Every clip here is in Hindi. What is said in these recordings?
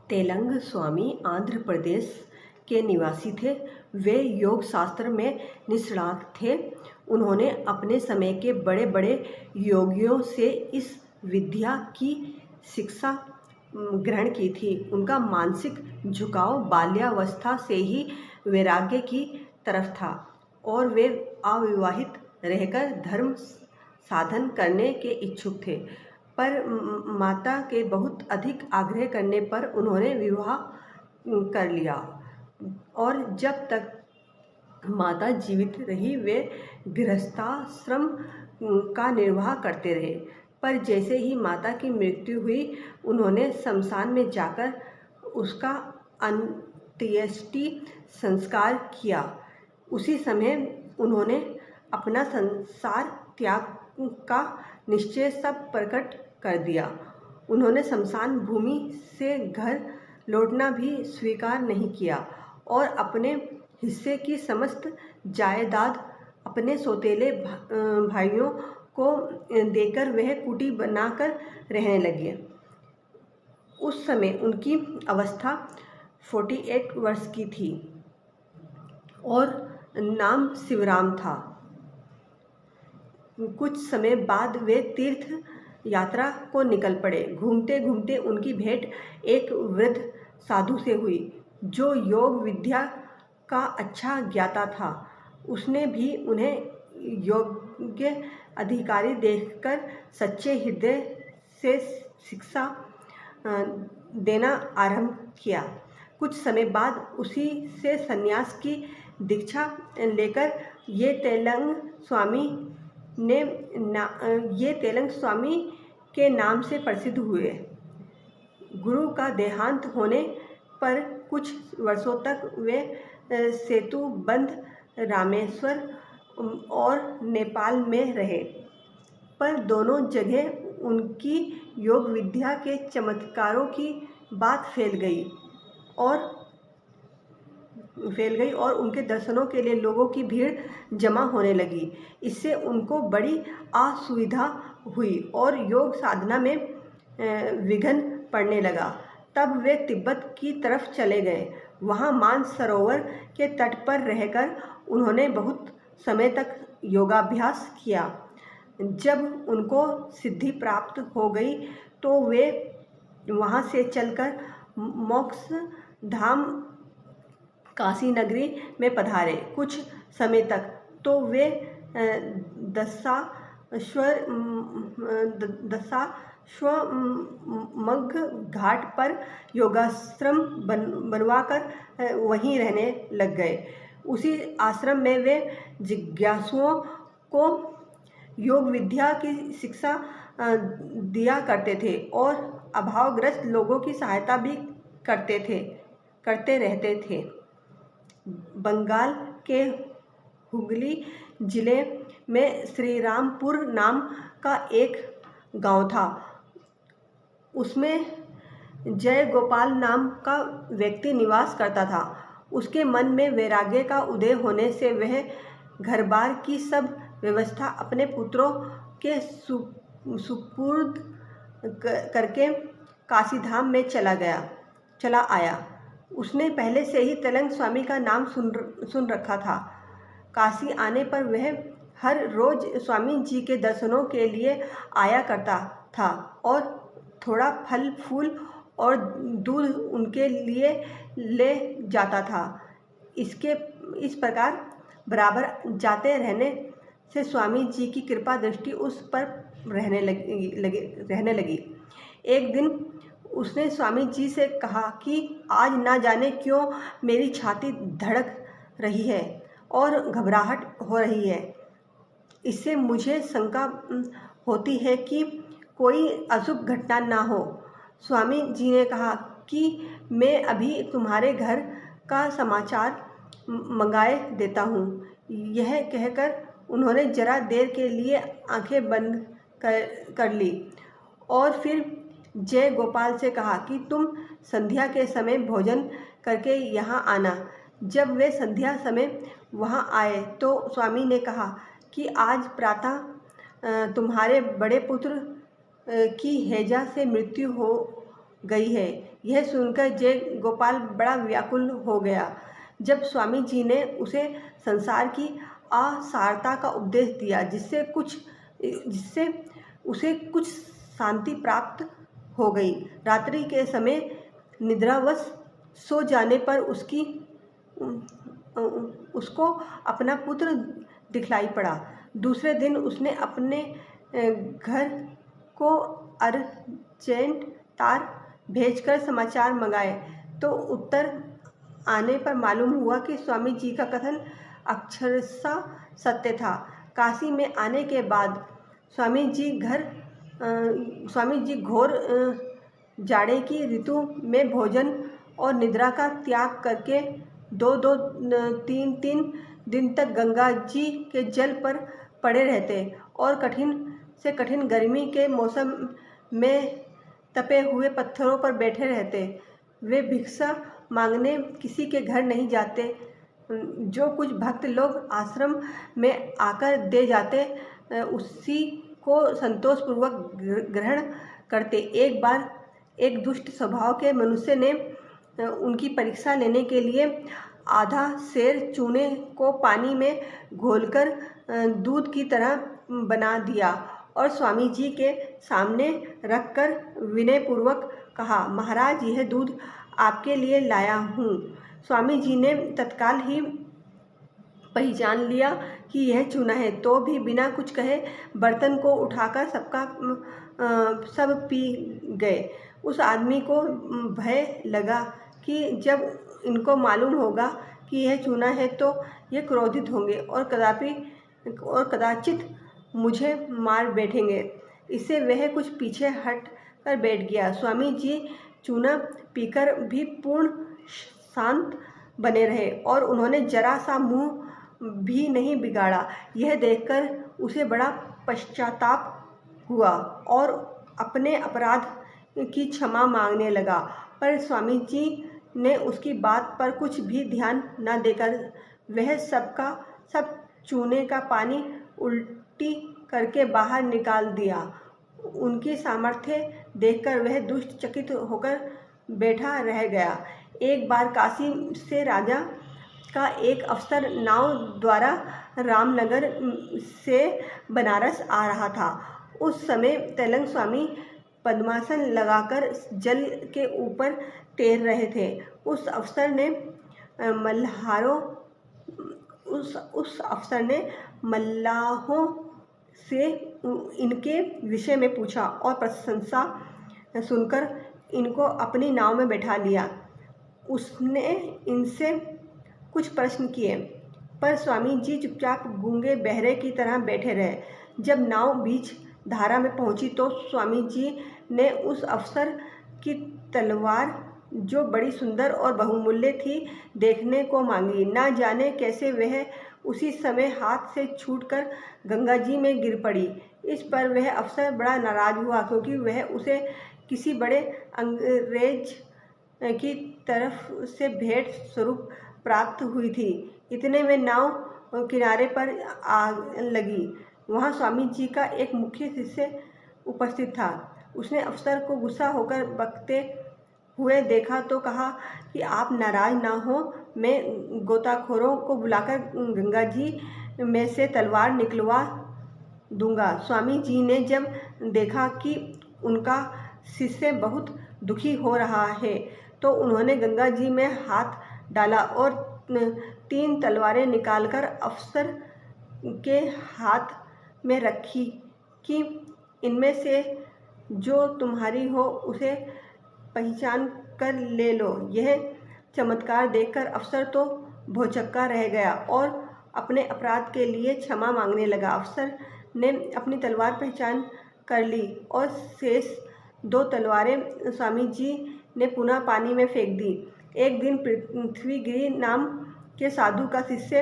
तेलंग स्वामी आंध्र प्रदेश के निवासी थे। वे योग शास्त्र में निष्णात थे। उन्होंने अपने समय के बड़े बड़े योगियों से इस विद्या की शिक्षा ग्रहण की थी। उनका मानसिक झुकाव बाल्यावस्था से ही वैराग्य की तरफ था और वे अविवाहित रहकर धर्म साधन करने के इच्छुक थे, पर माता के बहुत अधिक आग्रह करने पर उन्होंने विवाह कर लिया और जब तक माता जीवित रही वे गृहस्थाश्रम का निर्वाह करते रहे। पर जैसे ही माता की मृत्यु हुई उन्होंने शमशान में जाकर उसका अंत्येष्टि संस्कार किया। उसी समय उन्होंने अपना संसार त्याग का निश्चय सब प्रकट कर दिया। उन्होंने शमशान भूमि से घर लौटना भी स्वीकार नहीं किया और अपने हिस्से की समस्त जायदाद अपने सौतेले भाइयों को देकर वह कुटी बनाकर रहने लगे। उस समय उनकी अवस्था 48 वर्ष की थी और नाम शिवराम था। कुछ समय बाद वे तीर्थ यात्रा को निकल पड़े। घूमते घूमते उनकी भेंट एक वृद्ध साधु से हुई जो योग विद्या का अच्छा ज्ञाता था। उसने भी उन्हें योग्य अधिकारी देखकर सच्चे हृदय से शिक्षा देना आरंभ किया। कुछ समय बाद उसी से संन्यास की दीक्षा लेकर ये तेलंग स्वामी के नाम से प्रसिद्ध हुए। गुरु का देहांत होने पर कुछ वर्षों तक वे सेतुबंध, रामेश्वर और नेपाल में रहे, पर दोनों जगह उनकी योग विद्या के चमत्कारों की बात फैल गई और उनके दर्शनों के लिए लोगों की भीड़ जमा होने लगी। इससे उनको बड़ी असुविधा हुई और योग साधना में विघ्न पड़ने लगा। तब वे तिब्बत की तरफ चले गए। वहाँ मानसरोवर के तट पर रहकर उन्होंने बहुत समय तक योगाभ्यास किया। जब उनको सिद्धि प्राप्त हो गई तो वे वहाँ से चलकर मोक्ष धाम काशी नगरी में पधारे। कुछ समय तक तो वे दशाश्वमेध घाट पर योगाश्रम बनवाकर वहीं रहने लग गए। उसी आश्रम में वे जिज्ञासुओं को योग विद्या की शिक्षा दिया करते थे और अभावग्रस्त लोगों की सहायता भी करते रहते थे। बंगाल के हुगली जिले में श्रीरामपुर नाम का एक गांव था। उसमें जयगोपाल नाम का व्यक्ति निवास करता था। उसके मन में वैराग्य का उदय होने से वह घर बार की सब व्यवस्था अपने पुत्रों के सुपुर्द करके काशीधाम में चला आया। उसने पहले से ही तेलंग स्वामी का नाम सुन रखा था। काशी आने पर वह हर रोज स्वामी जी के दर्शनों के लिए आया करता था और थोड़ा फल फूल और दूध उनके लिए ले जाता था। इस प्रकार बराबर जाते रहने से स्वामी जी की कृपा दृष्टि उस पर रहने लगी। एक दिन उसने स्वामी जी से कहा कि आज ना जाने क्यों मेरी छाती धड़क रही है और घबराहट हो रही है। इससे मुझे शंका होती है कि कोई अशुभ घटना ना हो। स्वामी जी ने कहा कि मैं अभी तुम्हारे घर का समाचार मंगाए देता हूँ। यह कहकर उन्होंने जरा देर के लिए आंखें बंद कर ली और फिर जय गोपाल से कहा कि तुम संध्या के समय भोजन करके यहाँ आना। जब वे संध्या समय वहाँ आए तो स्वामी ने कहा कि आज प्रातः तुम्हारे बड़े पुत्र की हैजा से मृत्यु गई है। यह सुनकर जय गोपाल बड़ा व्याकुल हो गया। जब स्वामी जी ने उसे संसार की असारता का उपदेश दिया, जिससे उसे कुछ शांति प्राप्त हो गई। रात्रि के समय निद्रावश सो जाने पर उसको अपना पुत्र दिखलाई पड़ा। दूसरे दिन उसने अपने घर को अर्जेंट तार भेजकर समाचार मंगाए, तो उत्तर आने पर मालूम हुआ कि स्वामी जी का कथन अक्षरशः सत्य था। काशी में आने के बाद स्वामी जी घोर जाड़े की ऋतु में भोजन और निद्रा का त्याग करके 2-3 दिन तक गंगा जी के जल पर पड़े रहते और कठिन से कठिन गर्मी के मौसम में तपे हुए पत्थरों पर बैठे रहते। वे भिक्षा मांगने किसी के घर नहीं जाते। जो कुछ भक्त लोग आश्रम में आकर दे जाते, उसी को संतोषपूर्वक ग्रहण करते। एक बार एक दुष्ट स्वभाव के मनुष्य ने उनकी परीक्षा लेने के लिए आधा सेर चूने को पानी में घोलकर दूध की तरह बना दिया और स्वामी जी के सामने रखकर विनयपूर्वक कहा, महाराज, यह दूध आपके लिए लाया हूँ। स्वामी जी ने तत्काल ही पहचान लिया कि यह चूना है, तो भी बिना कुछ कहे बर्तन को उठाकर सब पी गए। उस आदमी को भय लगा कि जब इनको मालूम होगा कि यह चूना है तो ये क्रोधित होंगे और कदाचित मुझे मार बैठेंगे। इससे वह कुछ पीछे हट कर बैठ गया। स्वामी जी चूना पीकर भी पूर्ण शांत बने रहे और उन्होंने जरा सा मुंह भी नहीं बिगाड़ा। यह देखकर उसे बड़ा पश्चाताप हुआ और अपने अपराध की क्षमा मांगने लगा, पर स्वामी जी ने उसकी बात पर कुछ भी ध्यान न देकर वह सब चूने का पानी उल्टी करके बाहर निकाल दिया। उनकी सामर्थ्य देखकर वह दुष्ट चकित होकर बैठा रह गया। एक बार काशी से राजा का एक अफसर नाव द्वारा रामनगर से बनारस आ रहा था। उस समय तेलंग स्वामी पद्मासन लगाकर जल के ऊपर तैर रहे थे। उस अफसर ने मल्लाहों से इनके विषय में पूछा और प्रशंसा सुनकर इनको अपनी नाव में बैठा लिया। उसने इनसे कुछ प्रश्न किए, पर स्वामी जी चुपचाप गूंगे बहरे की तरह बैठे रहे। जब नाव बीच धारा में पहुंची तो स्वामी जी ने उस अफसर की तलवार, जो बड़ी सुंदर और बहुमूल्य थी, देखने को मांगी। ना जाने कैसे वह उसी समय हाथ से छूटकर गंगा जी में गिर पड़ी। इस पर वह अफसर बड़ा नाराज हुआ, क्योंकि वह उसे किसी बड़े अंग्रेज की तरफ से भेंट स्वरूप प्राप्त हुई थी। इतने में नाव किनारे पर आ लगी। वहाँ स्वामी जी का एक मुख्य शिष्य उपस्थित था। उसने अफसर को गुस्सा होकर बकते हुए देखा तो कहा कि आप नाराज ना हो, मैं गोताखोरों को बुलाकर गंगा जी में से तलवार निकलवा दूंगा। स्वामी जी ने जब देखा कि उनका शिष्य बहुत दुखी हो रहा है, तो उन्होंने गंगा जी में हाथ डाला और 3 तलवारें निकालकर अफसर के हाथ में रखी कि इनमें से जो तुम्हारी हो उसे पहचान कर ले लो। यह चमत्कार देखकर अफसर तो भौचक्का रह गया और अपने अपराध के लिए क्षमा मांगने लगा। अफसर ने अपनी तलवार पहचान कर ली और शेष 2 तलवारें स्वामी जी ने पुनः पानी में फेंक दी। एक दिन पृथ्वीगिरि नाम के साधु का शिष्य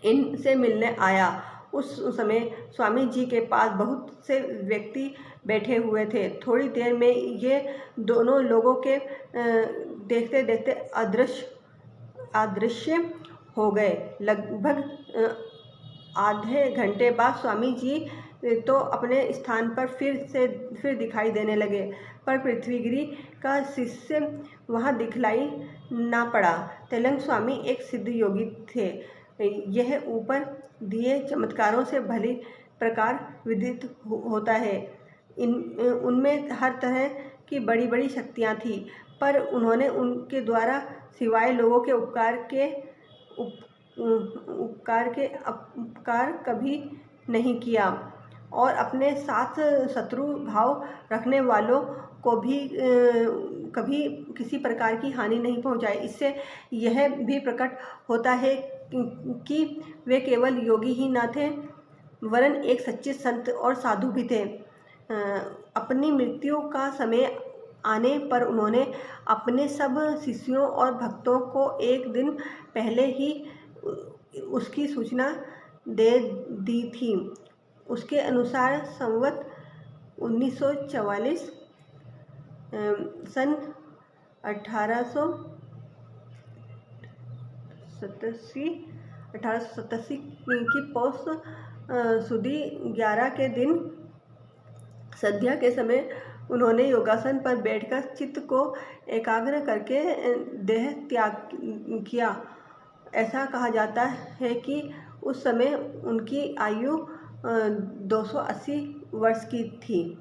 इनसे मिलने आया। उस समय स्वामी जी के पास बहुत से व्यक्ति बैठे हुए थे। थोड़ी देर में ये दोनों लोगों के देखते देखते अदृश्य हो गए। लगभग आधे घंटे बाद स्वामी जी तो अपने स्थान पर फिर दिखाई देने लगे, पर पृथ्वीगिरि का शिष्य वहाँ दिखलाई ना पड़ा। तेलंग स्वामी एक सिद्ध योगी थे। यह ऊपर दिए चमत्कारों से भली प्रकार विदित होता है। उनमें हर तरह की बड़ी बड़ी शक्तियाँ थीं, पर उन्होंने उनके द्वारा सिवाय लोगों के उपकार कभी नहीं किया, और अपने साथ शत्रु भाव रखने वालों को भी कभी किसी प्रकार की हानि नहीं पहुंचाई। इससे यह भी प्रकट होता है कि वे केवल योगी ही न थे, वरन एक सच्चे संत और साधु भी थे। अपनी मृत्यु का समय आने पर उन्होंने अपने सब शिष्यों और भक्तों को एक दिन पहले ही उसकी सूचना दे दी थी। उसके अनुसार संवत 1944 सन 1887 की पौष सुदी 11 के दिन संध्या के समय उन्होंने योगासन पर बैठकर चित्त को एकाग्र करके देह त्याग किया। ऐसा कहा जाता है कि उस समय उनकी आयु 280 वर्ष की थी।